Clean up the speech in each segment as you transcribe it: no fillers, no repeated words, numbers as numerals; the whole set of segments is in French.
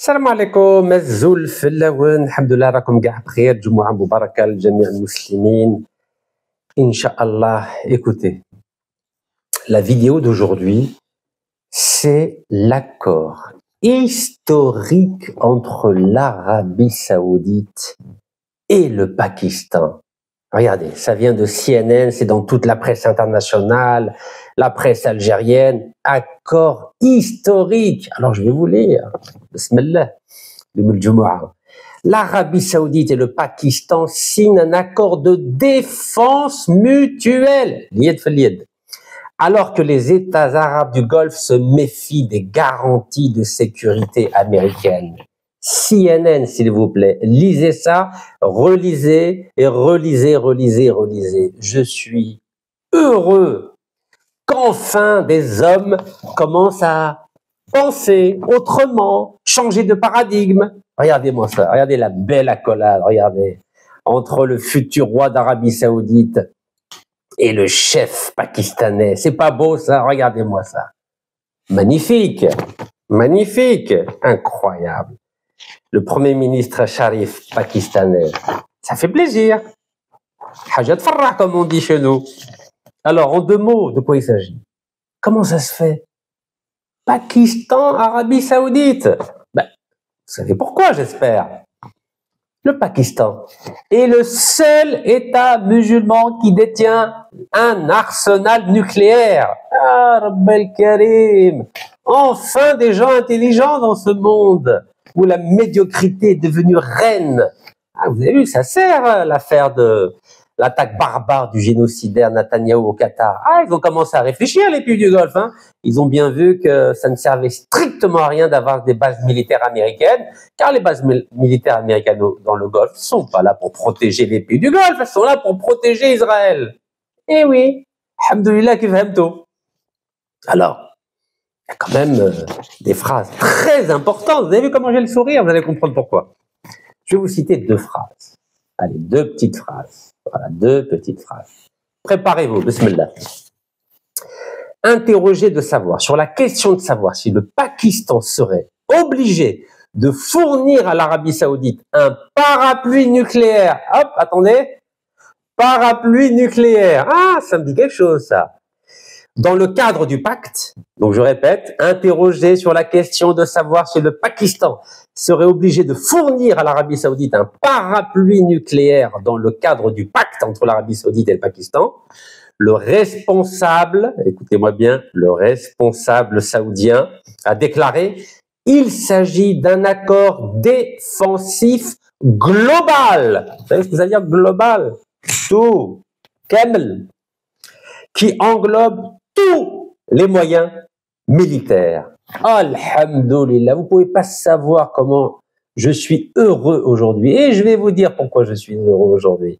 السلام عليكم الزول في اللون الحمد لله راكم كاع بخير جمعة مباركة لجميع المسلمين Inch'Allah. Écoutez, la vidéo d'aujourd'hui, c'est l'accord historique entre l'Arabie Saoudite et le Pakistan. Regardez, ça vient de CNN, c'est dans toute la presse internationale, la presse algérienne. Accord historique. Alors je vais vous lire. Bismillah. L'Arabie Saoudite et le Pakistan signent un accord de défense mutuelle, alors que les États arabes du Golfe se méfient des garanties de sécurité américaines. CNN, s'il vous plaît, lisez ça, relisez et relisez. Je suis heureux qu'enfin des hommes commencent à penser autrement, changer de paradigme. Regardez-moi ça, regardez la belle accolade, regardez, entre le futur roi d'Arabie Saoudite et le chef pakistanais. C'est pas beau ça? Regardez-moi ça. Magnifique, magnifique, incroyable. Le premier ministre Sharif pakistanais, ça fait plaisir. Hajat farrah, comme on dit chez nous. Alors, en deux mots, de quoi il s'agit? Comment ça se fait? Pakistan, Arabie Saoudite. Ben, vous savez pourquoi, j'espère. Le Pakistan est le seul État musulman qui détient un arsenal nucléaire. Ah, Rabbel Karim. Enfin, des gens intelligents dans ce monde où la médiocrité est devenue reine. Ah, vous avez vu, ça sert l'affaire de l'attaque barbare du génocidaire Netanyahou au Qatar. Ah, ils ont commencé à réfléchir, les pays du Golfe. Hein. Ils ont bien vu que ça ne servait strictement à rien d'avoir des bases militaires américaines, car les bases militaires américaines dans le Golfe ne sont pas là pour protéger les pays du Golfe, elles sont là pour protéger Israël. Eh oui, alhamdoulilah ki fahmtou. Alors, il y a quand même des phrases très importantes. Vous avez vu comment j'ai le sourire? Vous allez comprendre pourquoi. Je vais vous citer deux phrases. Allez, deux petites phrases. Voilà, deux petites phrases. Préparez-vous, bismillah. Interrogé de savoir, sur la question de savoir si le Pakistan serait obligé de fournir à l'Arabie Saoudite un parapluie nucléaire. Hop, attendez. Parapluie nucléaire. Ah, ça me dit quelque chose, ça. Dans le cadre du pacte, donc je répète, interrogé sur la question de savoir si le Pakistan serait obligé de fournir à l'Arabie Saoudite un parapluie nucléaire dans le cadre du pacte entre l'Arabie Saoudite et le Pakistan, le responsable, écoutez-moi bien, le responsable saoudien a déclaré « Il s'agit d'un accord défensif global ». Vous savez ce que ça veut dire global? Tout, kamel, qui englobe tous les moyens militaires. Alhamdoulilah, vous ne pouvez pas savoir comment je suis heureux aujourd'hui. Et je vais vous dire pourquoi je suis heureux aujourd'hui.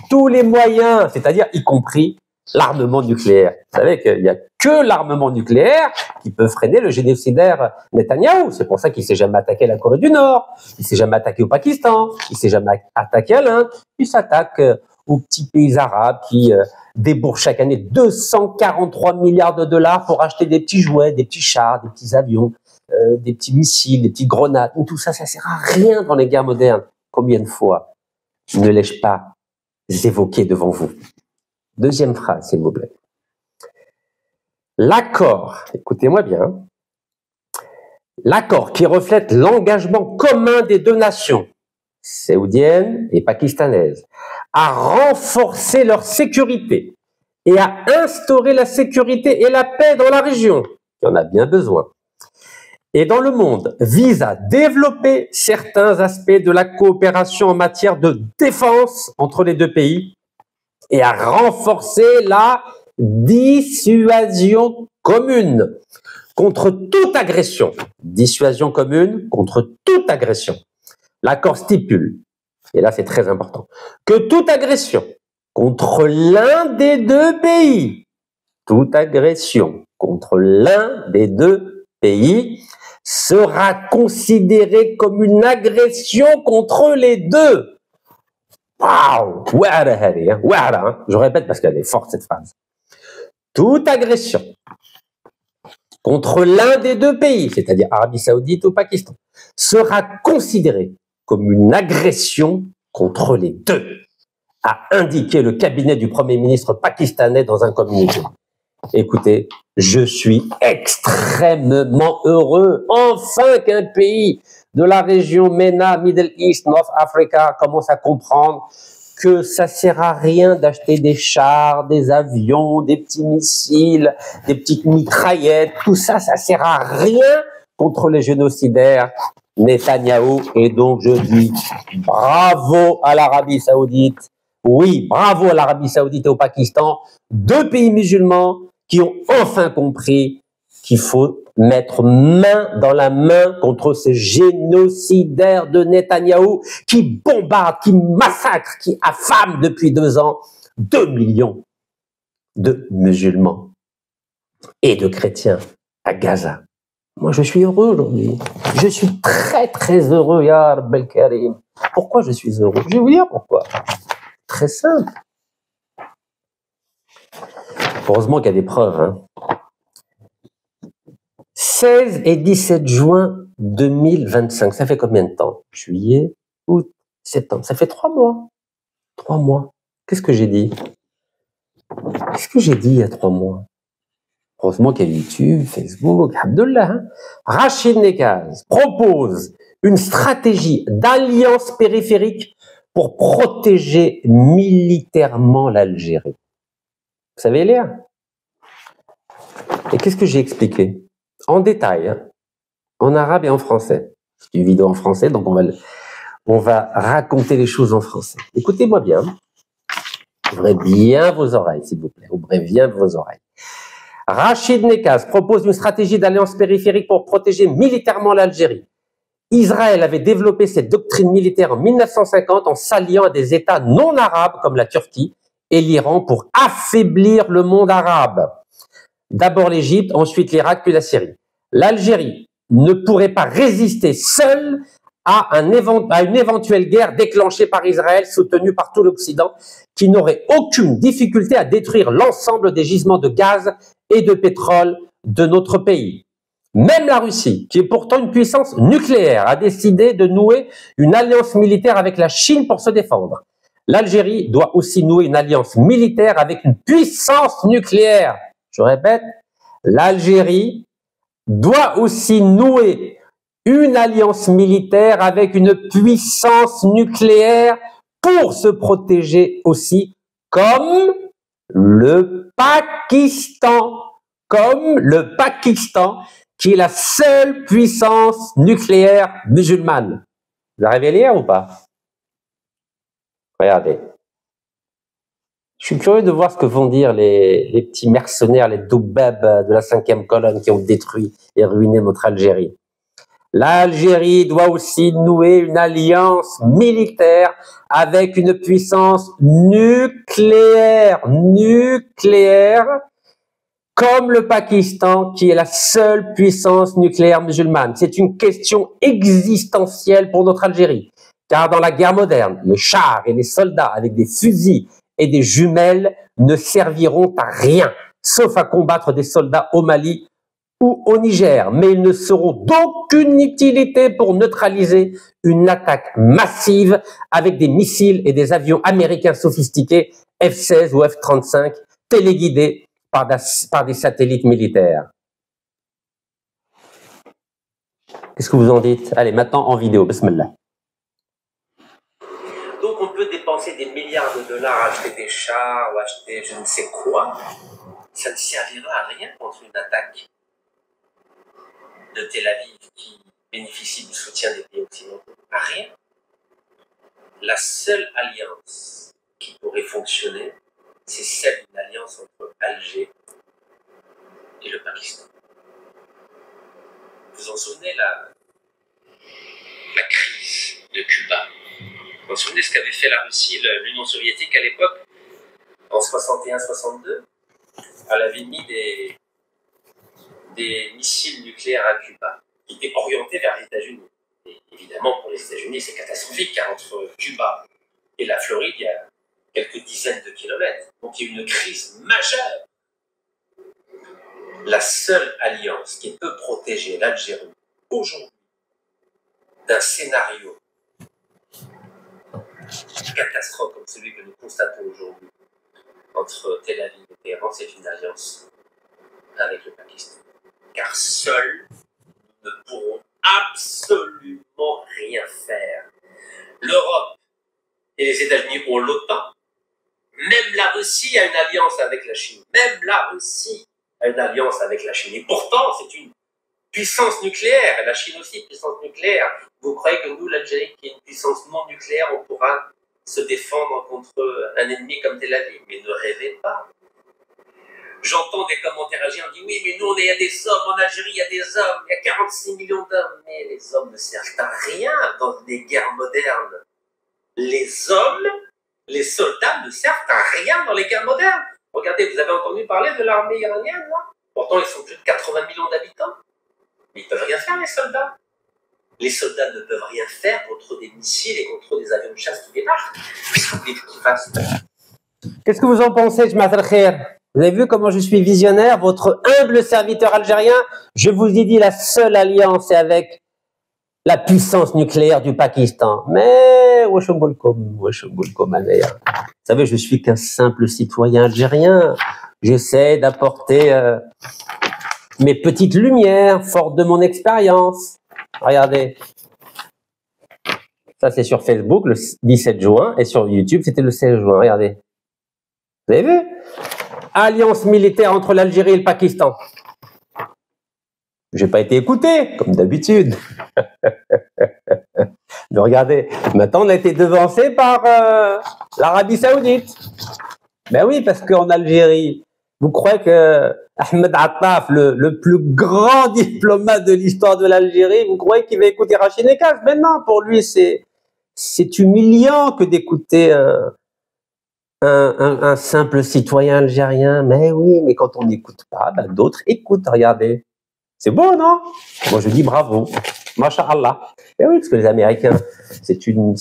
Tous les moyens, c'est-à-dire y compris l'armement nucléaire. Vous savez qu'il n'y a que l'armement nucléaire qui peut freiner le génocidaire Netanyahou. C'est pour ça qu'il ne s'est jamais attaqué à la Corée du Nord, il ne s'est jamais attaqué au Pakistan, il ne s'est jamais attaqué à l'Inde, il s'attaque aux petits pays arabes qui déboursent chaque année 243 milliards de dollars pour acheter des petits jouets, des petits chars, des petits avions, des petits missiles, des petites grenades. Tout ça, ça sert à rien dans les guerres modernes. Combien de fois ne l'ai-je pas évoqué devant vous? Deuxième phrase, s'il vous plaît. L'accord, écoutez-moi bien, l'accord qui reflète l'engagement commun des deux nations, saoudienne et pakistanaise, à renforcer leur sécurité et à instaurer la sécurité et la paix dans la région, qui en a bien besoin, et dans le monde, vise à développer certains aspects de la coopération en matière de défense entre les deux pays et à renforcer la dissuasion commune contre toute agression. Dissuasion commune contre toute agression. L'accord stipule, et là c'est très important, que toute agression contre l'un des deux pays, toute agression contre l'un des deux pays sera considérée comme une agression contre les deux. Waouh! Je répète parce qu'elle est forte cette phrase. Toute agression contre l'un des deux pays, c'est-à-dire Arabie Saoudite ou Pakistan, sera considérée comme une agression contre les deux, a indiqué le cabinet du Premier ministre pakistanais dans un communiqué. Écoutez, je suis extrêmement heureux, enfin qu'un pays de la région MENA, Middle East, North Africa commence à comprendre que ça sert à rien d'acheter des chars, des avions, des petits missiles, des petites mitraillettes, tout ça, ça sert à rien contre les génocidaires Netanyahou. Et donc je dis bravo à l'Arabie Saoudite, oui, bravo à l'Arabie Saoudite et au Pakistan, deux pays musulmans qui ont enfin compris qu'il faut mettre main dans la main contre ces génocidaires de Netanyahou qui bombardent, qui massacrent, qui affament depuis 2 ans 2 millions de musulmans et de chrétiens à Gaza. Moi, je suis heureux aujourd'hui. Je suis très, très heureux, Ya Rabbal Karim. Pourquoi je suis heureux? Je vais vous dire pourquoi. Très simple. Heureusement qu'il y a des preuves, hein. 16 et 17 juin 2025, ça fait combien de temps? Juillet, août, septembre, ça fait 3 mois. 3 mois. Qu'est-ce que j'ai dit? Qu'est-ce que j'ai dit il y a 3 mois? Heureusement qu'il y a YouTube, Facebook, Abdullah. Hein. Rachid Nekaz propose une stratégie d'alliance périphérique pour protéger militairement l'Algérie. Vous savez lire? Et qu'est-ce que j'ai expliqué? En détail, hein, en arabe et en français. C'est une vidéo en français, donc on va raconter les choses en français. Écoutez-moi bien. Ouvrez bien vos oreilles, s'il vous plaît. Ouvrez bien vos oreilles. Rachid Nekaz propose une stratégie d'alliance périphérique pour protéger militairement l'Algérie. Israël avait développé cette doctrine militaire en 1950 en s'alliant à des États non arabes comme la Turquie et l'Iran pour affaiblir le monde arabe. D'abord l'Égypte, ensuite l'Irak, puis la Syrie. L'Algérie ne pourrait pas résister seule à une éventuelle guerre déclenchée par Israël, soutenue par tout l'Occident, qui n'aurait aucune difficulté à détruire l'ensemble des gisements de gaz et de pétrole de notre pays. Même la Russie, qui est pourtant une puissance nucléaire, a décidé de nouer une alliance militaire avec la Chine pour se défendre. L'Algérie doit aussi nouer une alliance militaire avec une puissance nucléaire. Je répète, l'Algérie doit aussi nouer une alliance militaire avec une puissance nucléaire pour se protéger aussi, comme le Pakistan, qui est la seule puissance nucléaire musulmane. Vous arrivez à lire ou pas? Regardez. Je suis curieux de voir ce que vont dire les petits mercenaires, les doubabs de la 5e colonne qui ont détruit et ruiné notre Algérie. L'Algérie doit aussi nouer une alliance militaire avec une puissance nucléaire, comme le Pakistan, qui est la seule puissance nucléaire musulmane. C'est une question existentielle pour notre Algérie, car dans la guerre moderne, les chars et les soldats avec des fusils et des jumelles ne serviront à rien, sauf à combattre des soldats au Mali ou au Niger, mais ils ne seront d'aucune utilité pour neutraliser une attaque massive avec des missiles et des avions américains sophistiqués F-16 ou F-35 téléguidés par des satellites militaires. Qu'est-ce que vous en dites? Allez, maintenant en vidéo, bismillah. Donc on peut dépenser des milliards de dollars à acheter des chars ou acheter je ne sais quoi. Ça ne servira à rien contre une attaque de Tel Aviv qui bénéficie du soutien des pays occidentaux. À rien. La seule alliance qui pourrait fonctionner, c'est celle d'une alliance entre Alger et le Pakistan. Vous vous en souvenez, la crise de Cuba? Vous vous souvenez ce qu'avait fait la Russie, l'Union soviétique à l'époque, en 61-62? Elle avait mis des missiles nucléaires à Cuba, qui étaient orientés vers les États-Unis. Et évidemment, pour les États-Unis, c'est catastrophique, car entre Cuba et la Floride, il y a quelques dizaines de kilomètres. Donc il y a eu une crise majeure. la seule alliance qui peut protéger l'Algérie aujourd'hui d'un scénario catastrophe comme celui que nous constatons aujourd'hui entre Tel Aviv et Téhéran, c'est une alliance avec le Pakistan. Car seuls, nous ne pourrons absolument rien faire. L'Europe et les États-Unis ont l'OTAN. Même la Russie a une alliance avec la Chine. Même la Russie a une alliance avec la Chine. Et pourtant, c'est une puissance nucléaire. Et la Chine aussi, puissance nucléaire. Vous croyez que nous, l'Algérie, qui est une puissance non nucléaire, on pourra se défendre contre un ennemi comme Tel Aviv? Mais ne rêvez pas. J'entends des commentaires algériens, on dit oui, mais nous, il y a des hommes en Algérie, il y a des hommes, il y a 46 millions d'hommes. Mais les hommes ne servent à rien dans des guerres modernes. Les hommes, les soldats ne servent à rien dans les guerres modernes. Regardez, vous avez entendu parler de l'armée iranienne, là? Pourtant, ils sont plus de 80 millions d'habitants. Mais ils ne peuvent rien faire, les soldats. Les soldats ne peuvent rien faire contre des missiles et contre des avions de chasse qui débarquent. Qu'est-ce que vous voulez qu'ils fassent? Qu'est-ce que vous en pensez, Jamaat al-Khair? Vous avez vu comment je suis visionnaire, votre humble serviteur algérien? Je vous ai dit, la seule alliance est avec la puissance nucléaire du Pakistan. Mais, vous savez, je suis qu'un simple citoyen algérien. J'essaie d'apporter mes petites lumières, fortes de mon expérience. Regardez. Ça, c'est sur Facebook, le 17 juin, et sur YouTube, c'était le 16 juin. Regardez. Vous avez vu? Alliance militaire entre l'Algérie et le Pakistan. J'ai pas été écouté, comme d'habitude. Mais regardez, maintenant on a été devancé par l'Arabie Saoudite. Ben oui, parce qu'en Algérie, vous croyez que Ahmed Attaf, le plus grand diplomate de l'histoire de l'Algérie, vous croyez qu'il va écouter Rachid Nekaz? Mais non, pour lui, c'est humiliant que d'écouter un simple citoyen algérien. Mais oui, mais quand on n'écoute pas, ben d'autres écoutent, regardez. C'est beau, non? Moi, je dis bravo. Masha'Allah. Et oui, parce que les Américains, c'est une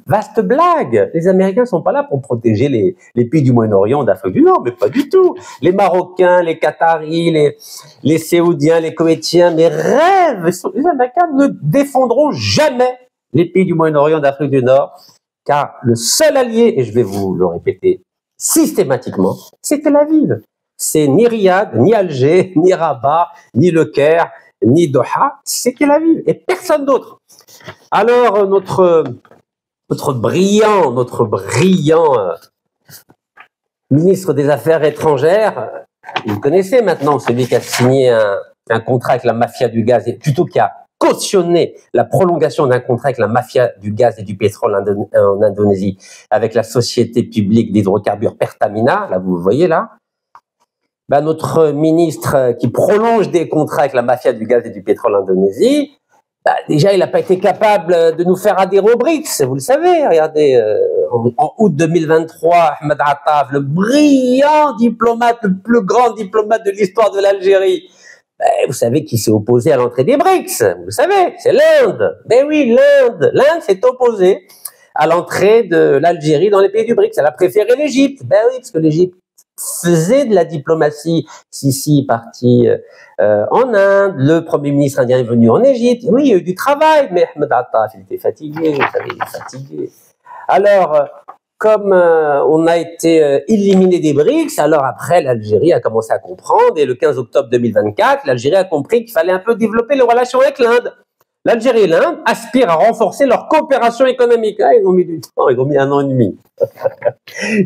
vaste blague. Les Américains ne sont pas là pour protéger les pays du Moyen-Orient, d'Afrique du Nord, mais pas du tout. Les Marocains, les Qataris, les Séoudiens, les Koweïtiens, mes rêves. Les Américains ne défendront jamais les pays du Moyen-Orient, d'Afrique du Nord, car le seul allié, et je vais vous le répéter systématiquement, c'est Tel Aviv. C'est ni Riyad, ni Alger, ni Rabat, ni Le Caire, ni Doha, c'est Tel Aviv et personne d'autre. Alors notre brillant ministre des Affaires étrangères, vous connaissez maintenant celui qui a signé un contrat avec la mafia du gaz, et plutôt qui a cautionné la prolongation d'un contrat avec la mafia du gaz et du pétrole en Indonésie, avec la société publique d'hydrocarbures Pertamina, là vous le voyez là. Ben, notre ministre qui prolonge des contrats avec la mafia du gaz et du pétrole en Indonésie, ben, déjà il n'a pas été capable de nous faire adhérer aux BRICS, vous le savez. Regardez, en août 2023, Ahmed Attaf, le brillant diplomate, le plus grand diplomate de l'histoire de l'Algérie, ben, vous savez qui s'est opposé à l'entrée des BRICS, vous le savez, c'est l'Inde. Ben oui, l'Inde s'est opposée à l'entrée de l'Algérie dans les pays du BRICS. Elle a préféré l'Égypte. Ben oui, parce que l'Égypte faisait de la diplomatie. Sisi est parti en Inde, le Premier ministre indien est venu en Égypte. Oui, il y a eu du travail, mais Ahmed Attaf, il était fatigué, vous savez, il est fatigué. Alors, comme on a été éliminé des BRICS, alors après, l'Algérie a commencé à comprendre, et le 15 octobre 2024, l'Algérie a compris qu'il fallait un peu développer les relations avec l'Inde. L'Algérie et l'Inde aspirent à renforcer leur coopération économique. Ah, ils ont mis du temps, ils ont mis 1 an et demi.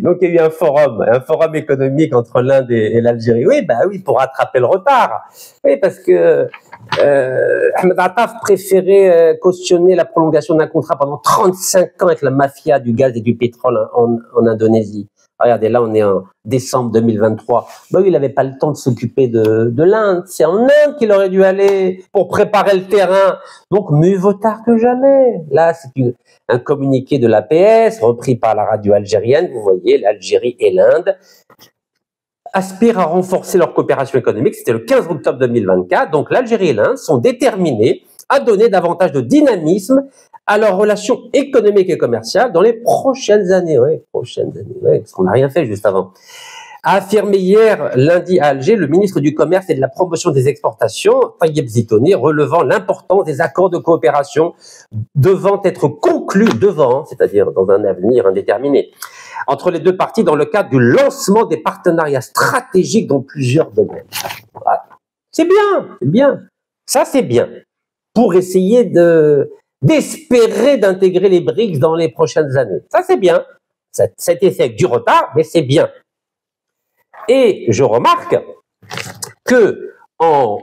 Donc il y a eu un forum économique entre l'Inde et l'Algérie. Oui, bah oui, pour rattraper le retard. Oui, parce que Ahmed Attaf préférait cautionner la prolongation d'un contrat pendant 35 ans avec la mafia du gaz et du pétrole en Indonésie. Regardez, là, on est en décembre 2023. Ben oui, il n'avait pas le temps de s'occuper de l'Inde. C'est en Inde qu'il aurait dû aller pour préparer le terrain. Donc, mieux vaut tard que jamais. Là, c'est un communiqué de l'APS, repris par la radio algérienne. Vous voyez, l'Algérie et l'Inde aspirent à renforcer leur coopération économique. C'était le 15 octobre 2024. Donc, l'Algérie et l'Inde sont déterminés à donner davantage de dynamisme à leurs relations économiques et commerciales dans les prochaines années. Oui, parce qu'on n'a rien fait juste avant. a affirmé hier, lundi à Alger, le ministre du Commerce et de la Promotion des Exportations, Tayeb Zitouni, relevant l'importance des accords de coopération devant être conclus, c'est-à-dire dans un avenir indéterminé, entre les deux parties dans le cadre du lancement des partenariats stratégiques dans plusieurs domaines. Voilà. C'est bien. Ça, c'est bien. Pour essayer d'espérer d'intégrer les BRICS dans les prochaines années. Ça, c'est bien. Cet essai avec du retard, mais c'est bien. Et je remarque que en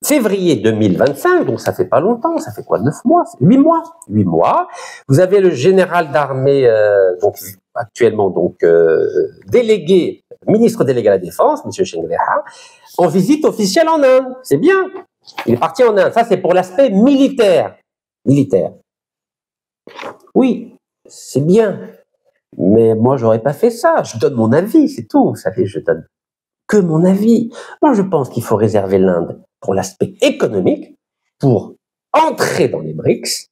février 2025, donc ça fait pas longtemps, ça fait quoi, 9 mois, 8 mois, vous avez le général d'armée, donc actuellement délégué, ministre délégué à la Défense, M. Chenglera, en visite officielle en Inde. C'est bien. Il est parti en Inde. Ça, c'est pour l'aspect militaire. Oui, c'est bien. Mais moi, j'aurais pas fait ça. Je donne mon avis, c'est tout. Vous savez, je donne que mon avis. Moi, je pense qu'il faut réserver l'Inde pour l'aspect économique, pour entrer dans les BRICS.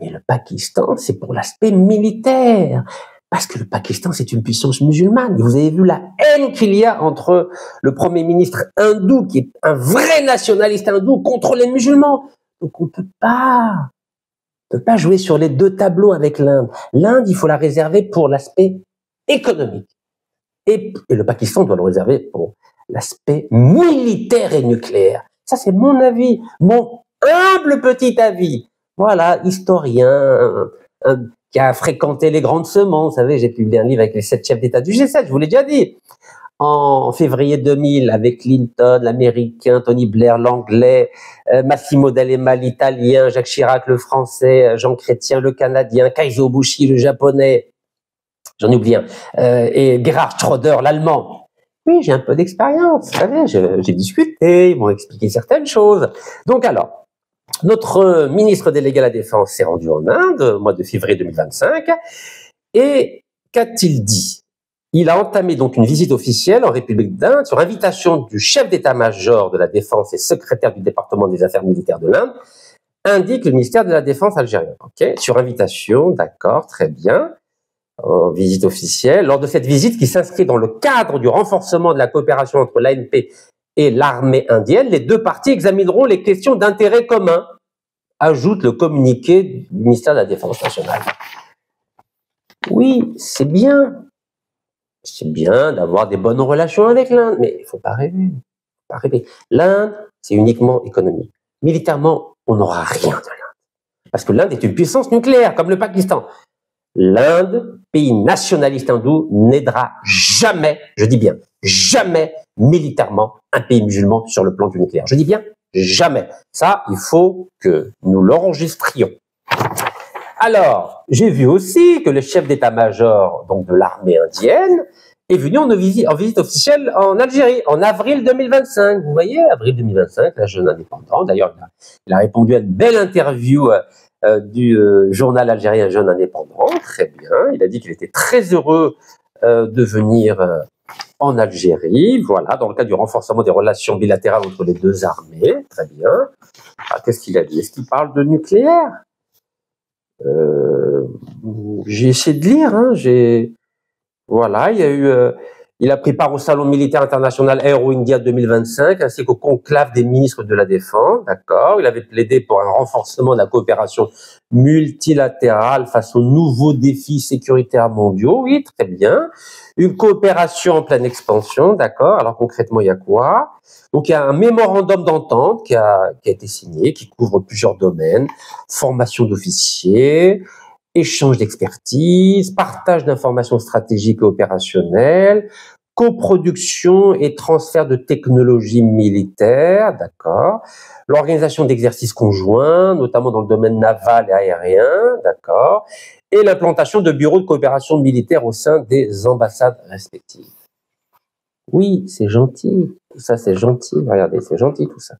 Mais le Pakistan, c'est pour l'aspect militaire. Parce que le Pakistan, c'est une puissance musulmane. Vous avez vu la haine qu'il y a entre le Premier ministre hindou, qui est un vrai nationaliste hindou, contre les musulmans. Donc on peut pas jouer sur les deux tableaux avec l'Inde. L'Inde, il faut la réserver pour l'aspect économique. Et le Pakistan doit le réserver pour l'aspect militaire et nucléaire. Ça, c'est mon avis, mon humble petit avis. Voilà, historien, qui a fréquenté les grandes semences. Vous savez, j'ai publié un livre avec les 7 chefs d'État du G7, je vous l'ai déjà dit. En février 2000, avec Clinton, l'Américain, Tony Blair, l'Anglais, Massimo D'Alema, l'Italien, Jacques Chirac, le Français, Jean Chrétien, le Canadien, Kaizo Bushi, le Japonais, j'en oublie un, et Gerhard Schröder, l'Allemand. Oui, j'ai un peu d'expérience, vous savez, j'ai discuté, ils m'ont expliqué certaines choses. Donc alors, notre ministre délégué à la Défense s'est rendu en Inde au mois de février 2025 et qu'a-t-il dit? Il a entamé donc une visite officielle en République d'Inde sur invitation du chef d'état-major de la Défense et secrétaire du département des affaires militaires de l'Inde, indique le ministère de la Défense algérien. Ok, sur invitation, d'accord, très bien. En visite officielle. Lors de cette visite qui s'inscrit dans le cadre du renforcement de la coopération entre l'ANP et l'armée indienne, les deux parties examineront les questions d'intérêt commun, ajoute le communiqué du ministère de la Défense nationale. Oui, c'est bien. C'est bien d'avoir des bonnes relations avec l'Inde, mais il ne faut pas rêver. L'Inde, c'est uniquement économique. Militairement, on n'aura rien de l'Inde. Parce que l'Inde est une puissance nucléaire, comme le Pakistan. L'Inde, pays nationaliste hindou, n'aidera jamais, je dis bien, jamais militairement un pays musulman sur le plan du nucléaire. Je dis bien, jamais. Ça, il faut que nous l'enregistrions. Alors, j'ai vu aussi que le chef d'état-major donc de l'armée indienne est venu en visite officielle en Algérie en avril 2025. Vous voyez, avril 2025, la jeune indépendant. D'ailleurs, il a répondu à une belle interview du journal algérien Jeune Indépendant. Très bien. Il a dit qu'il était très heureux de venir en Algérie. Voilà, dans le cadre du renforcement des relations bilatérales entre les deux armées. Très bien. Alors, qu'est-ce qu'il a dit? Est-ce qu'il parle de nucléaire? J'ai essayé de lire, hein, voilà, il a pris part au Salon militaire international Aero India 2025, ainsi qu'au conclave des ministres de la Défense, d'accord. Il avait plaidé pour un renforcement de la coopération multilatérale face aux nouveaux défis sécuritaires mondiaux, oui, très bien. Une coopération en pleine expansion, d'accord. Alors concrètement, il y a quoi? Donc il y a un mémorandum d'entente qui a été signé, qui couvre plusieurs domaines, formation d'officiers, échange d'expertise, partage d'informations stratégiques et opérationnelles, coproduction et transfert de technologies militaires, d'accord. L'organisation d'exercices conjoints, notamment dans le domaine naval et aérien, d'accord. Et l'implantation de bureaux de coopération militaire au sein des ambassades respectives. Oui, c'est gentil, tout ça c'est gentil, regardez, c'est gentil tout ça.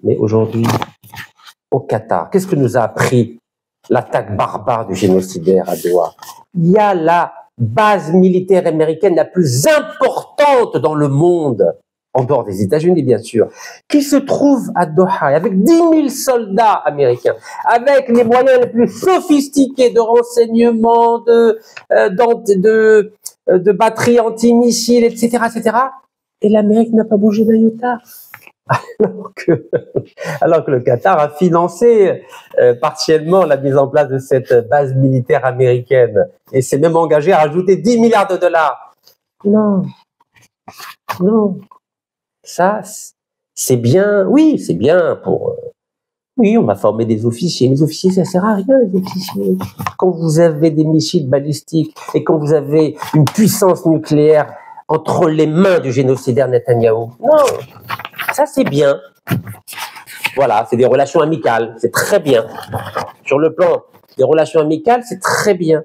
Mais aujourd'hui, au Qatar, qu'est-ce que nous a appris l'attaque barbare du génocidaire à Doha? Il y a la base militaire américaine la plus importante dans le monde, en dehors des États-Unis bien sûr, qui se trouve à Doha, avec 10 000 soldats américains, avec les moyens les plus sophistiqués de renseignement, de batteries antimissiles, etc., etc. Et l'Amérique n'a pas bougé d'un iota. Alors que le Qatar a financé partiellement la mise en place de cette base militaire américaine et s'est même engagé à rajouter 10 milliards de dollars. Non, non, ça c'est bien, oui, c'est bien pour... oui, on va former des officiers. Les officiers, ça sert à rien, les officiers. Quand vous avez des missiles balistiques et quand vous avez une puissance nucléaire entre les mains du génocidaire Netanyahou, non, ça c'est bien. Voilà, c'est des relations amicales, c'est très bien. Sur le plan des relations amicales, c'est très bien.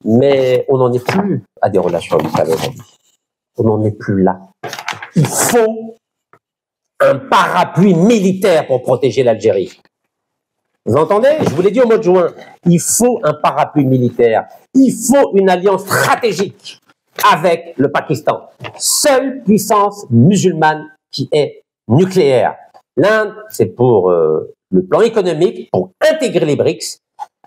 Mais on n'en est plus à des relations amicales aujourd'hui. On n'en est plus là. Il faut un parapluie militaire pour protéger l'Algérie. Vous entendez? Je vous l'ai dit au mois de juin. Il faut un parapluie militaire. Il faut une alliance stratégique avec le Pakistan. Seule puissance musulmane qui est nucléaire. L'Inde, c'est pour le plan économique, pour intégrer les BRICS.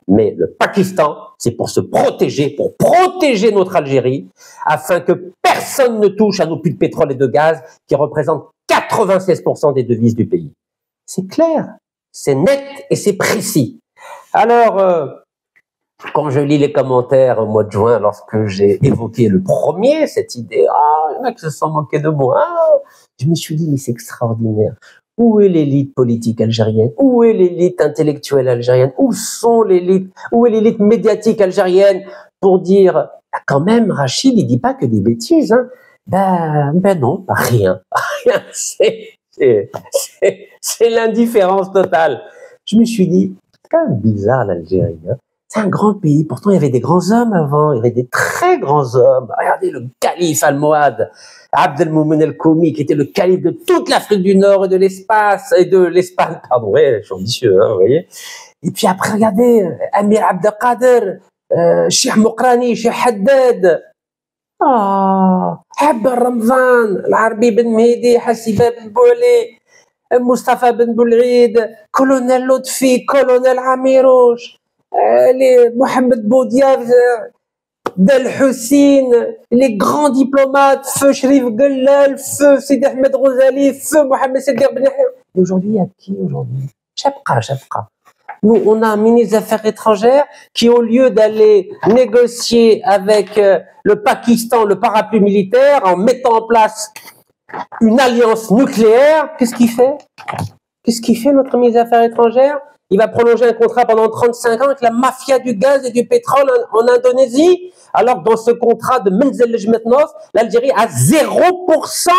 Mais le Pakistan, c'est pour se protéger, pour protéger notre Algérie, afin que personne ne touche à nos puits de pétrole et de gaz qui représentent 96% des devises du pays. C'est clair, c'est net et c'est précis. Alors, quand je lis les commentaires au mois de juin, lorsque j'ai évoqué le premier, cette idée, il y en a qui se sont moqués de moi, je me suis dit, mais c'est extraordinaire. Où est l'élite politique algérienne? Où est l'élite intellectuelle algérienne? Où est l'élite médiatique algérienne pour dire, quand même, Rachid, il dit pas que des bêtises, hein. Ben non, rien. Rien. C'est l'indifférence totale. Je me suis dit, c'est quand même bizarre l'Algérie, hein. C'est un grand pays. Pourtant, il y avait des grands hommes avant. Il y avait des très grands hommes. Regardez le calife almohade, Abdelmoumen el-Koumi, qui était le calife de toute l'Afrique du Nord et de l'Espagne. Pardon, ouais, je suis ambitieux, hein, vous voyez. Et puis après, regardez, Amir Abdelkader, Cheikh Mokrani, Cheikh Haddad. Habba Ramzan, l'Arbi Ben Mehdi, Hassiba Ben Boulé, Mustafa Ben Boulid, Colonel Lotfi, Colonel Amirouche. Les Mohamed Boudiaf, Del Hussein, les grands diplomates, feu Sherif Gellal, feu Sidi Ahmed Rosali, feu Mohamed Sedir Ben Yahya. Et aujourd'hui, il y a qui aujourd'hui? Chapka. Nous, on a un ministre des Affaires étrangères qui, au lieu d'aller négocier avec le Pakistan, le parapluie militaire, en mettant en place une alliance nucléaire, qu'est-ce qu'il fait? Qu'est-ce qu'il fait, notre ministre des Affaires étrangères? Il va prolonger un contrat pendant 35 ans avec la mafia du gaz et du pétrole en Indonésie, alors que dans ce contrat de Menzelejmetnov, l'Algérie a 0%.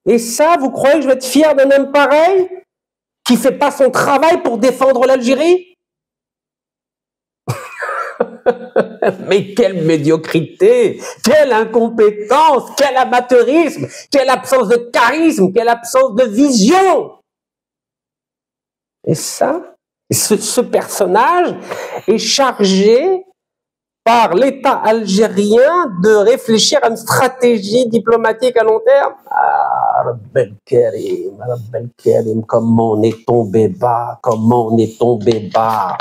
Et ça, vous croyez que je vais être fier d'un homme pareil qui fait pas son travail pour défendre l'Algérie? Mais quelle médiocrité, quelle incompétence, quel amateurisme, quelle absence de charisme, quelle absence de vision. Et ça, ce personnage est chargé par l'État algérien de réfléchir à une stratégie diplomatique à long terme. Rabbel Karim, comment on est tombé bas, comment on est tombé bas.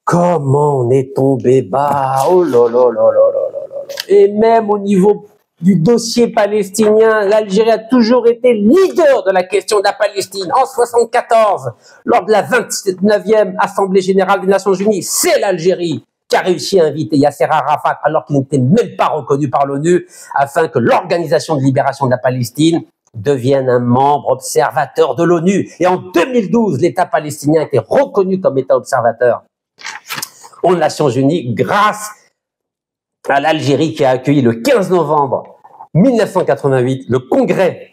Comment on est tombé bas. Oh là là là là là là là. Et même au niveau du dossier palestinien, l'Algérie a toujours été leader de la question de la Palestine. En 1974, lors de la 29e Assemblée Générale des Nations Unies, c'est l'Algérie qui a réussi à inviter Yasser Arafat alors qu'il n'était même pas reconnu par l'ONU, afin que l'Organisation de libération de la Palestine devienne un membre observateur de l'ONU. Et en 2012, l'État palestinien a été reconnu comme État observateur aux Nations Unies grâce à l'Algérie qui a accueilli le 15 novembre 1988 le Congrès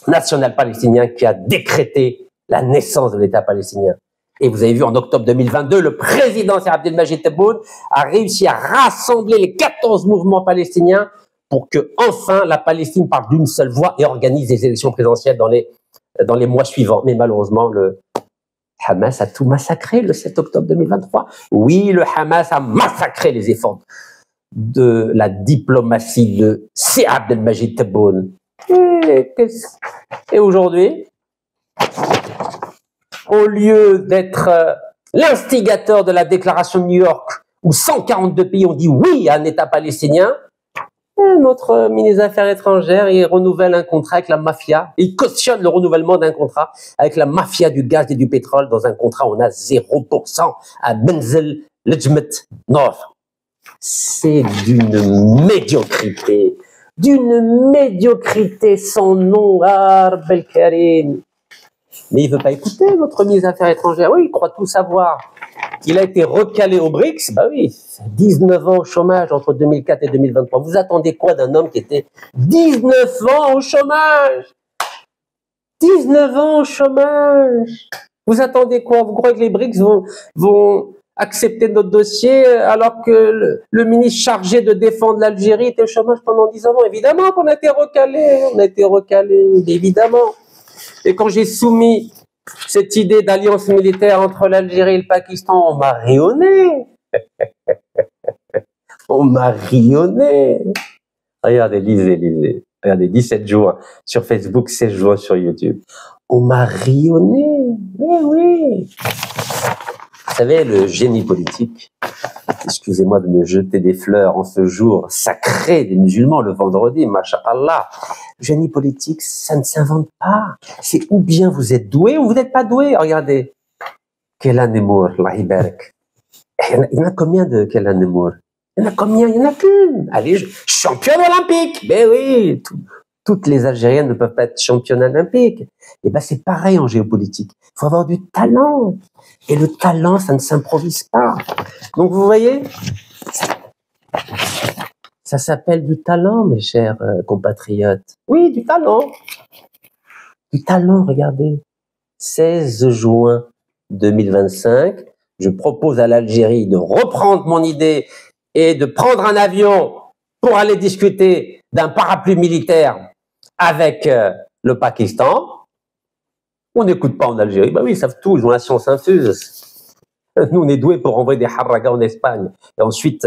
national palestinien qui a décrété la naissance de l'État palestinien. Et vous avez vu, en octobre 2022, le président Abdelmajid Tebboune a réussi à rassembler les 14 mouvements palestiniens pour que, enfin, la Palestine parle d'une seule voix et organise des élections présidentielles dans les mois suivants. Mais malheureusement, le Hamas a tout massacré le 7 octobre 2023. Oui, le Hamas a massacré les efforts de la diplomatie de Abdelmajid Tebboune. Et aujourd'hui, au lieu d'être l'instigateur de la déclaration de New York, où 142 pays ont dit oui à un État palestinien, et notre ministre des Affaires étrangères, il renouvelle un contrat avec la mafia. Il cautionne le renouvellement d'un contrat avec la mafia du gaz et du pétrole. Dans un contrat, on a 0% à Benzel Lejmet Nord. C'est d'une médiocrité sans nom, Arb El Karim. Mais il veut pas écouter notre ministre des Affaires étrangères. Oui, il croit tout savoir. Il a été recalé au BRICS. Bah oui, 19 ans au chômage entre 2004 et 2023. Vous attendez quoi d'un homme qui était 19 ans au chômage? 19 ans au chômage. Vous attendez quoi? Vous croyez que les BRICS vont accepter notre dossier alors que le ministre chargé de défendre l'Algérie était au chômage pendant 10 ans? Évidemment qu'on a été recalé, évidemment. Et quand j'ai soumis cette idée d'alliance militaire entre l'Algérie et le Pakistan, on m'a rayonné. On m'a rayonné. Regardez, lisez. Regardez, 17 juin sur Facebook, 16 juin sur YouTube. On m'a rayonné. Oui. Vous savez, le génie politique, excusez-moi de me jeter des fleurs en ce jour sacré des musulmans, le vendredi, masha'Allah. Le génie politique, ça ne s'invente pas. C'est ou bien vous êtes doué ou vous n'êtes pas doué. Regardez. Kélan Nemour, Allah Ibarak. Il y en a combien de Kélan Nemour? Il y en a combien? Il y en a qu'une. Allez, championne olympique. Ben oui, toutes les Algériennes ne peuvent pas être championnes olympiques. Et ben c'est pareil en géopolitique. Il faut avoir du talent. Et le talent, ça ne s'improvise pas. Donc vous voyez, ça s'appelle du talent, mes chers compatriotes. Oui, du talent. Du talent, regardez. 16 juin 2025, je propose à l'Algérie de reprendre mon idée et de prendre un avion pour aller discuter d'un parapluie militaire avec le Pakistan. On n'écoute pas en Algérie. Ben oui, ils savent tout, ils ont la science infuse. Nous, on est doués pour envoyer des harragas en Espagne et ensuite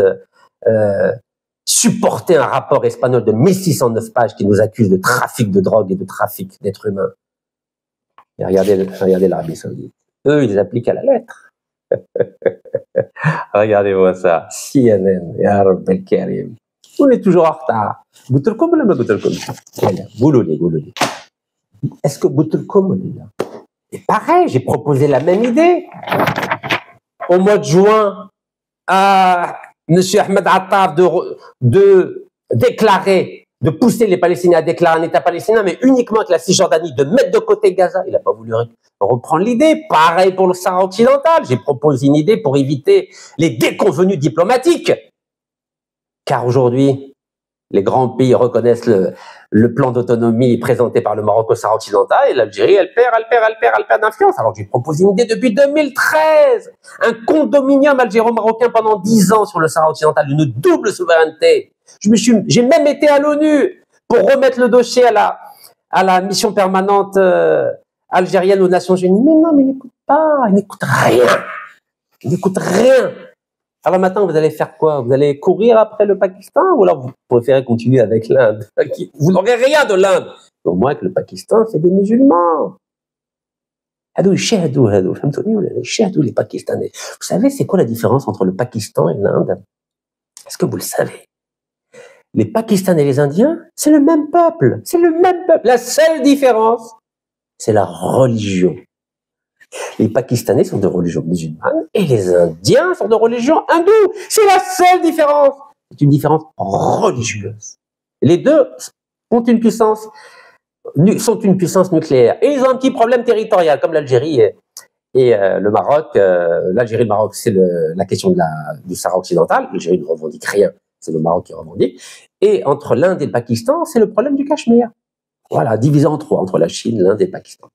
supporter un rapport espagnol de 1609 pages qui nous accuse de trafic de drogue et de trafic d'êtres humains. Et regardez l'Arabie Saoudite. Eux, ils appliquent à la lettre. Regardez-moi ça. CNN, Ya Rabb El Karim. On est toujours en retard. Boutelkom ou la Boutelkom? Goulouli. Est-ce que Boutelkom, on est là? Et pareil, j'ai proposé la même idée. Au mois de juin, à M. Ahmed Attab de déclarer, de pousser les Palestiniens à déclarer un État palestinien, mais uniquement avec la Cisjordanie, de mettre de côté Gaza. Il n'a pas voulu reprendre l'idée. Pareil pour le Sahara occidental. J'ai proposé une idée pour éviter les déconvenues diplomatiques. Car aujourd'hui, les grands pays reconnaissent le plan d'autonomie présenté par le Maroc au Sahara occidental et l'Algérie, elle perd d'influence. Alors j'ai proposé une idée depuis 2013. Un condominium algéro-marocain pendant 10 ans sur le Sahara occidental, une double souveraineté. J'ai même été à l'ONU pour remettre le dossier à la mission permanente algérienne aux Nations Unies. Mais non, mais il n'écoute pas, il n'écoute rien. Alors maintenant, vous allez faire quoi? Vous allez courir après le Pakistan ou alors vous préférez continuer avec l'Inde? Vous n'aurez rien de l'Inde. Au moins que le Pakistan, c'est des musulmans. Les Pakistanais. Vous savez, c'est quoi la différence entre le Pakistan et l'Inde? Est-ce que vous le savez? Les Pakistanais et les Indiens, c'est le même peuple. La seule différence, c'est la religion. Les Pakistanais sont de religion musulmane et les Indiens sont de religion hindoue. C'est la seule différence. C'est une différence religieuse. Les deux sont une puissance nucléaire. Et ils ont un petit problème territorial, comme l'Algérie et le Maroc. L'Algérie et le Maroc, c'est la question du Sahara occidental. L'Algérie ne revendique rien. C'est le Maroc qui revendique. Et entre l'Inde et le Pakistan, c'est le problème du Cachemire. Voilà, divisé en trois, entre la Chine, l'Inde et le Pakistan.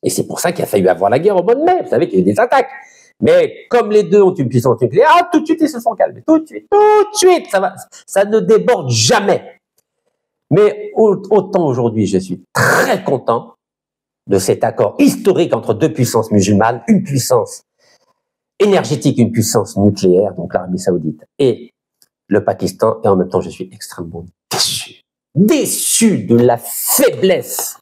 Et c'est pour ça qu'il a fallu avoir la guerre au mois de mai. Vous savez qu'il y a eu des attaques. Mais comme les deux ont une puissance nucléaire, tout de suite, ils se sont calmés. Tout de suite, ça ne déborde jamais. Mais autant aujourd'hui, je suis très content de cet accord historique entre deux puissances musulmanes, une puissance énergétique, une puissance nucléaire, donc l'Arabie Saoudite et le Pakistan. Et en même temps, je suis extrêmement déçu de la faiblesse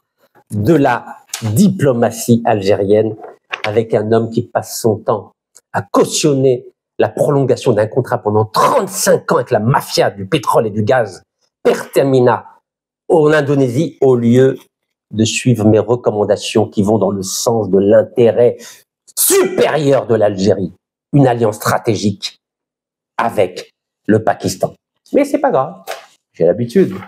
de la diplomatie algérienne avec un homme qui passe son temps à cautionner la prolongation d'un contrat pendant 35 ans avec la mafia du pétrole et du gaz, Pertamina, en Indonésie, au lieu de suivre mes recommandations qui vont dans le sens de l'intérêt supérieur de l'Algérie, une alliance stratégique avec le Pakistan. Mais c'est pas grave, j'ai l'habitude. Vous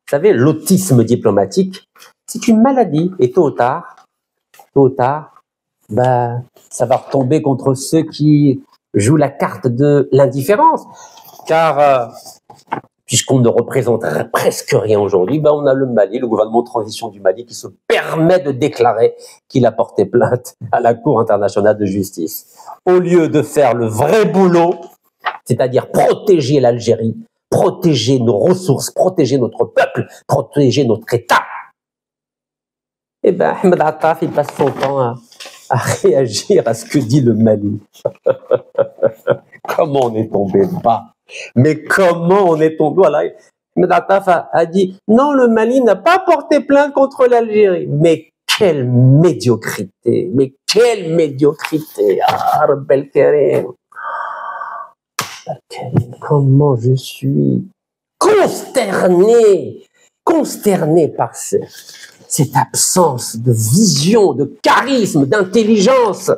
savez, l'autisme diplomatique, c'est une maladie, et tôt ou tard, ben, ça va retomber contre ceux qui jouent la carte de l'indifférence. Car puisqu'on ne représente presque rien aujourd'hui, ben on a le Mali, le gouvernement de transition du Mali, qui se permet de déclarer qu'il a porté plainte à la Cour internationale de justice. Au lieu de faire le vrai boulot, c'est-à-dire protéger l'Algérie, protéger nos ressources, protéger notre peuple, protéger notre État, eh ben Ahmed Attaf, il passe son temps à réagir à ce que dit le Mali. Comment on est tombé bas? Mais comment on est tombé? Voilà, Ahmed Attaf a dit non, le Mali n'a pas porté plainte contre l'Algérie. Mais quelle médiocrité! Mais quelle médiocrité! Ah, Rabbel Karim! Comment je suis consterné par cette absence de vision, de charisme, d'intelligence.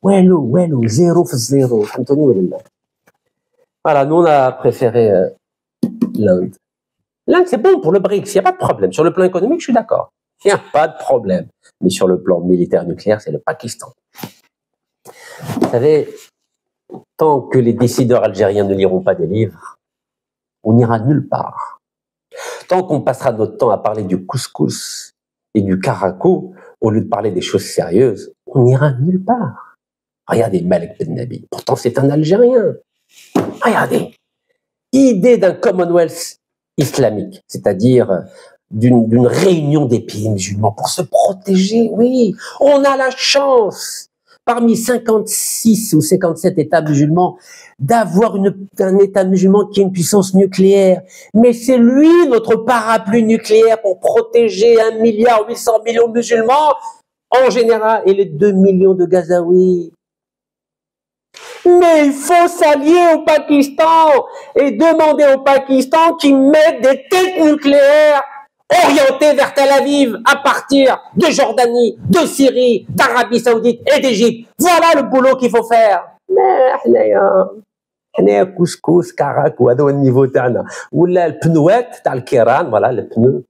Wello, zéro. Voilà, nous on a préféré l'Inde. L'Inde c'est bon pour le BRICS, il n'y a pas de problème. Sur le plan économique, je suis d'accord. Il n'y a pas de problème. Mais sur le plan militaire nucléaire, c'est le Pakistan. Vous savez, tant que les décideurs algériens ne liront pas des livres, on n'ira nulle part. Tant qu'on passera notre temps à parler du couscous et du caraco, au lieu de parler des choses sérieuses, on n'ira nulle part. Regardez Malek Ben Nabi, pourtant c'est un Algérien. Regardez, idée d'un Commonwealth islamique, c'est-à-dire d'une réunion des pays musulmans pour se protéger. Oui, on a la chance, parmi 56 ou 57 États musulmans, d'avoir un État musulman qui a une puissance nucléaire. Mais c'est lui, notre parapluie nucléaire, pour protéger 1,8 milliard de musulmans, en général, et les 2 millions de Gazaouis. Mais il faut s'allier au Pakistan et demander au Pakistan qu'il mette des têtes nucléaires orientées vers Tel Aviv à partir de Jordanie, de Syrie, d'Arabie Saoudite et d'Égypte. Voilà le boulot qu'il faut faire. Mais حنايا كوسكوس كاراكو هذا هو النيفو تاعنا ولا البنوات تاع الكيران voilà les pneus.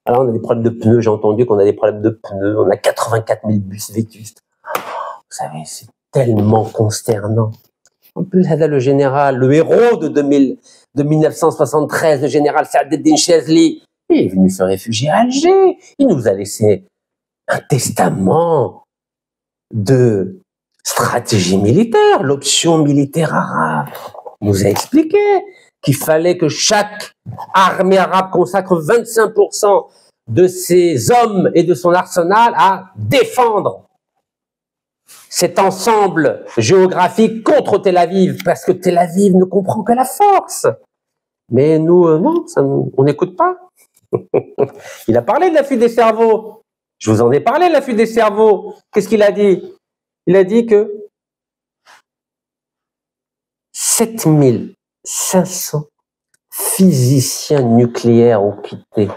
Alors on a des problèmes de pneus, j'ai entendu qu'on a des problèmes de pneus, on a 84 000 bus vétustes. Vous savez, c'est tellement consternant. En plus, le général, le héros de 1973, le général Saad el-Din Chazli, il est venu se réfugier à Alger. Il nous a laissé un testament de stratégie militaire, l'option militaire arabe. Il nous a expliqué qu'il fallait que chaque armée arabe consacre 25% de ses hommes et de son arsenal à défendre cet ensemble géographique contre Tel Aviv, parce que Tel Aviv ne comprend que la force. Mais nous, non, on n'écoute pas. Il a parlé de la fuite des cerveaux. Je vous en ai parlé de la fuite des cerveaux. Qu'est-ce qu'il a dit? Il a dit que 7500 physiciens nucléaires ont quitté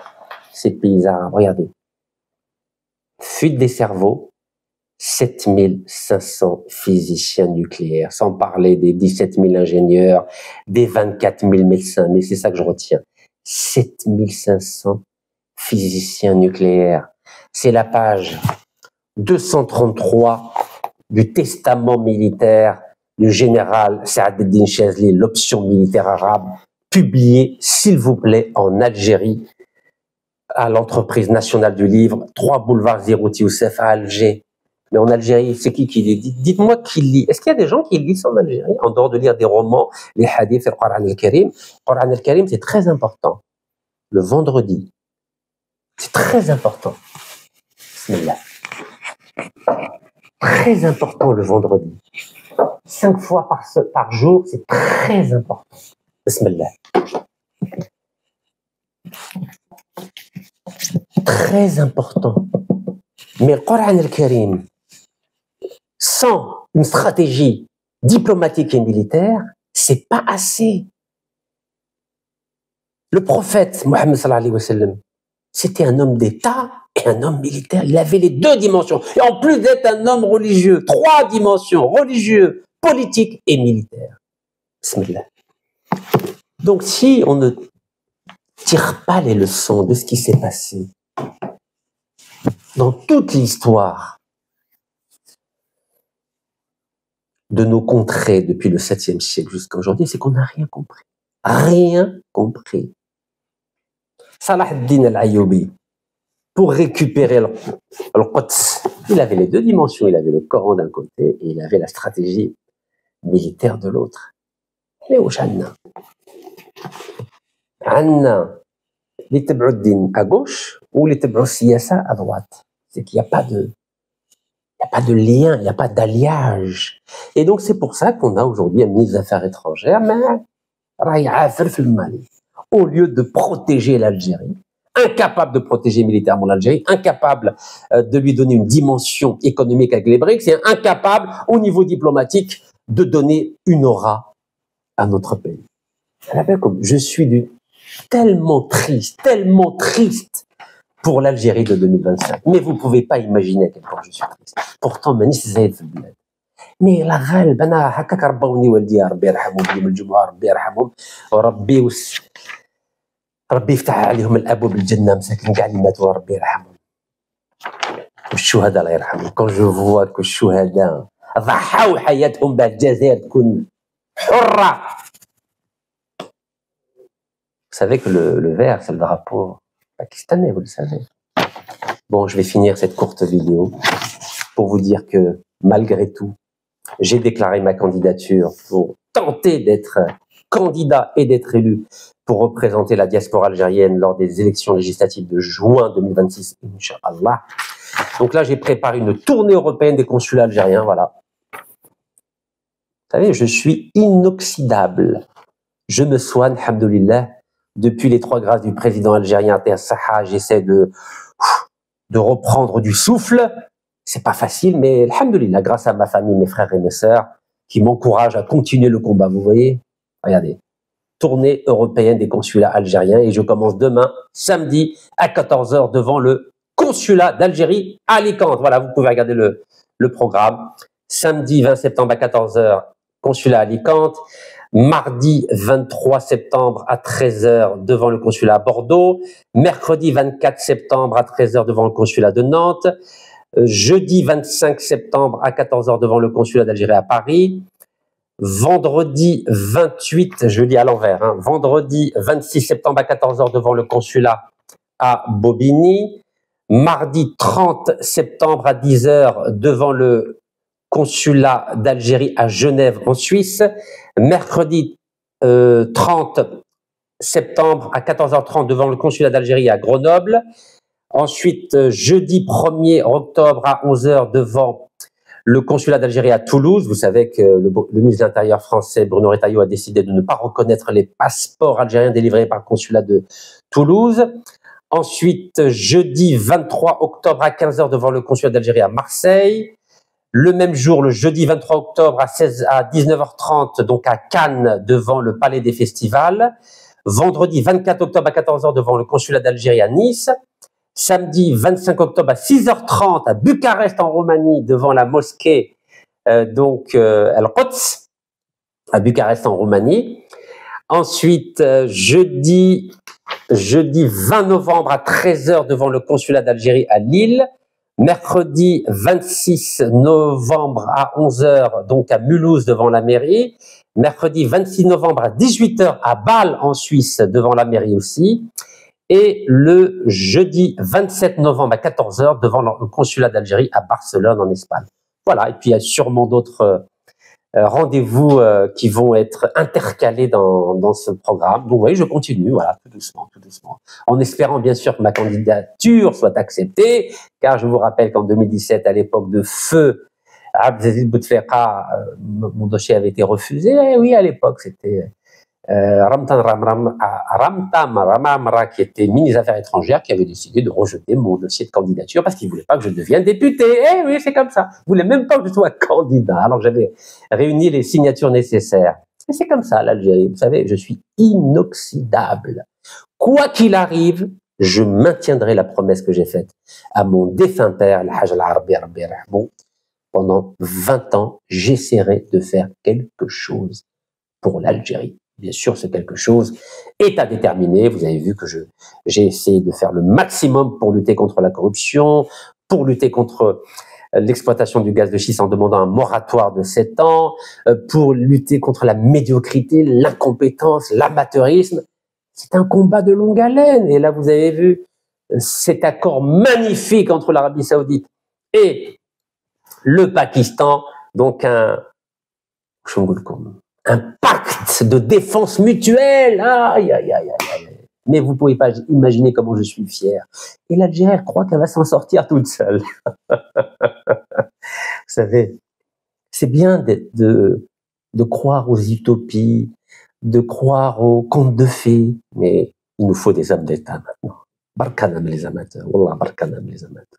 ces pays arabes. Regardez. Fuite des cerveaux. 7500 physiciens nucléaires, sans parler des 17 000 ingénieurs, des 24 000 médecins, mais c'est ça que je retiens. 7500 physiciens nucléaires. C'est la page 233 du testament militaire du général Saad el-Din Chazli, l'option militaire arabe, publié, s'il vous plaît, en Algérie, à l'entreprise nationale du livre, 3 boulevard Zérouti Youssef à Alger. Mais en Algérie, c'est qui lit? Dites-moi qui lit. Est-ce qu'il y a des gens qui lisent en Algérie, en dehors de lire des romans, les hadiths et le Coran al-Karim? Le Coran al-Karim, c'est très important. Le vendredi, c'est très important. Bismillah. Très important le vendredi. 5 fois par jour, c'est très important. Bismillah. Très important. Mais le Coran al-Karim, sans une stratégie diplomatique et militaire, c'est pas assez. Le prophète Mohammed sallallahu alayhi wa sallam, c'était un homme d'État et un homme militaire. Il avait les deux dimensions. Et en plus d'être un homme religieux, trois dimensions, religieux, politique et militaire. Bismillah. Donc si on ne tire pas les leçons de ce qui s'est passé dans toute l'histoire de nos contrées depuis le 7e siècle jusqu'à aujourd'hui, c'est qu'on n'a rien compris. Rien compris. Salah ad-Din al-Ayyubi, pour récupérer le Quds, il avait les deux dimensions. Il avait le Coran d'un côté et il avait la stratégie militaire de l'autre. Mais où Anna les Teb'uddin à gauche ou les Teb'ussiyasa à droite. C'est qu'il n'y a pas de lien, il n'y a pas d'alliage. Et donc c'est pour ça qu'on a aujourd'hui un ministre des Affaires étrangères, mais au lieu de protéger l'Algérie, incapable de protéger militairement l'Algérie, incapable de lui donner une dimension économique avec les BRICS, et incapable au niveau diplomatique de donner une aura à notre pays. Je suis tellement triste pour l'Algérie de 2025. Mais vous ne pouvez pas imaginer à quel point je suis triste. Pourtant, مانيش زايد في البلاد. مي لا غالب انا هكاك ربوني والدي ربي يرحمهم اليوم الجمعه ربي يرحمهم وربي ربي يفتح عليهم الابواب الجنه مساكين كاع اللي ماتوا ربي يرحمهم. والشهداء الله يرحمهم. كون جو فوا كو الشهداء ضحوا حياتهم باه الجزائر تكون حره. Vous savez que le vert, c'est le drapeau pakistanais, vous le savez. Bon, je vais finir cette courte vidéo pour vous dire que, malgré tout, j'ai déclaré ma candidature pour tenter d'être candidat et d'être élu pour représenter la diaspora algérienne lors des élections législatives de juin 2026, Inch'Allah. Donc là, j'ai préparé une tournée européenne des consulats algériens, voilà. Vous savez, je suis inoxydable. Je me soigne, alhamdoulilah. Depuis les 3 grâces du président algérien Ter Saha, j'essaie de reprendre du souffle. C'est pas facile, mais alhamdoulilah, grâce à ma famille, mes frères et mes sœurs, qui m'encouragent à continuer le combat. Vous voyez? Regardez. Tournée européenne des consulats algériens et je commence demain, samedi, à 14h devant le consulat d'Algérie à Alicante. Voilà, vous pouvez regarder le programme. Samedi 20 septembre à 14h, consulat à Alicante. Mardi 23 septembre à 13h devant le consulat à Bordeaux. Mercredi 24 septembre à 13h devant le consulat de Nantes. Jeudi 25 septembre à 14h devant le consulat d'Algérie à Paris. Vendredi 28, je lis à l'envers, hein, vendredi 26 septembre à 14h devant le consulat à Bobigny. Mardi 30 septembre à 10h devant le consulat d'Algérie à Genève en Suisse. Mercredi 30 septembre à 14h30 devant le consulat d'Algérie à Grenoble. Ensuite, jeudi 1er octobre à 11h devant le consulat d'Algérie à Toulouse. Vous savez que le ministre de l'Intérieur français, Bruno Retailleau, a décidé de ne pas reconnaître les passeports algériens délivrés par le consulat de Toulouse. Ensuite, jeudi 23 octobre à 15h devant le consulat d'Algérie à Marseille. Le même jour, le jeudi 23 octobre à 19h30, donc à Cannes, devant le Palais des Festivals. Vendredi 24 octobre à 14h devant le consulat d'Algérie à Nice. Samedi 25 octobre à 6h30 à Bucarest en Roumanie devant la mosquée Al-Quds à Bucarest en Roumanie. Ensuite, jeudi 20 novembre à 13h devant le consulat d'Algérie à Lille. Mercredi 26 novembre à 11h, donc à Mulhouse devant la mairie. Mercredi 26 novembre à 18h à Bâle en Suisse devant la mairie aussi. Et le jeudi 27 novembre à 14h devant le consulat d'Algérie à Barcelone en Espagne. Voilà, et puis il y a sûrement d'autres rendez-vous qui vont être intercalés dans ce programme. Vous voyez, je continue, voilà, tout doucement, en espérant bien sûr que ma candidature soit acceptée, car je vous rappelle qu'en 2017, à l'époque de feu Abdelaziz Bouteflika, mon dossier avait été refusé. Et oui, à l'époque, c'était Ramtam Ramamra, qui était ministre des Affaires étrangères, qui avait décidé de rejeter mon dossier de candidature parce qu'il ne voulait pas que je devienne député. Eh oui, c'est comme ça. Il ne voulait même pas que je sois candidat, alors que j'avais réuni les signatures nécessaires. Et c'est comme ça, l'Algérie. Vous savez, je suis inoxydable. Quoi qu'il arrive, je maintiendrai la promesse que j'ai faite à mon défunt père, le Hajj al-Arabi Rabbi Rahmou. Pendant 20 ans, j'essaierai de faire quelque chose pour l'Algérie. Bien sûr, ce quelque chose est à déterminer. Vous avez vu que j'ai essayé de faire le maximum pour lutter contre la corruption, pour lutter contre l'exploitation du gaz de schiste en demandant un moratoire de 7 ans, pour lutter contre la médiocrité, l'incompétence, l'amateurisme. C'est un combat de longue haleine. Et là, vous avez vu cet accord magnifique entre l'Arabie Saoudite et le Pakistan, donc un pacte de défense mutuelle. Aïe, aïe, aïe, aïe, aïe. Mais vous ne pouvez pas imaginer comment je suis fier. Et l'Algérie, elle croit qu'elle va s'en sortir toute seule. Vous savez, c'est bien de croire aux utopies, de croire aux contes de fées, mais il nous faut des hommes d'État maintenant. Barkanam les amateurs, Wallah, barkanam les amateurs.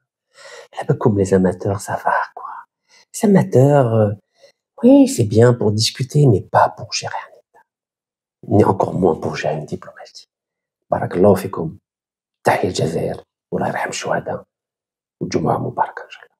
Comme les amateurs, ça va, quoi. Les amateurs, oui, c'est bien pour discuter, mais pas pour gérer un État. Ni encore moins pour gérer une diplomatie. Barakallahu fikum. Tahiyya al-Jazair. والله يرحم الشهداء والجمعة مباركة إن شاء الله.